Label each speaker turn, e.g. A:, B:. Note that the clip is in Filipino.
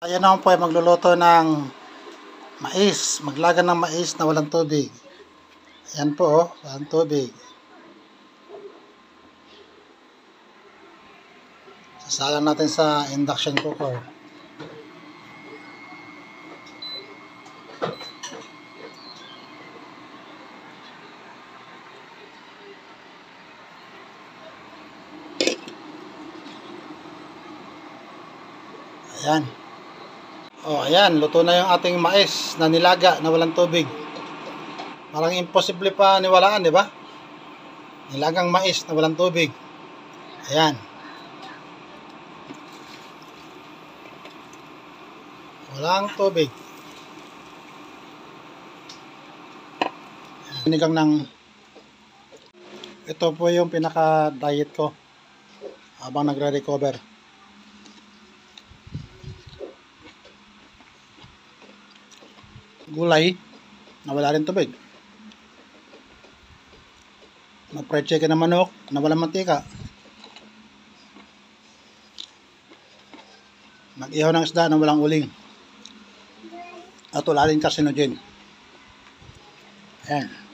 A: Ayan naman po ay magluluto ng mais. Maglaga ng mais na walang tubig. Ayan po, oh, walang tubig. Sasalang natin sa induction cooker. Ayan. Oh, ayan, luto na yung ating mais na nilaga na walang tubig. Parang imposible pa niwalaan, di ba? Nilagang mais na walang tubig. Ayan. Walang tubig. Sinigang ng ito po yung pinaka-diet ko habang nagre-recover. Gulay na wala rin tubig. Mag-fried chicken na manok na walang mantika. Mag-ihaw ng isda na walang uling. At wala rin carcinogen. Ayan.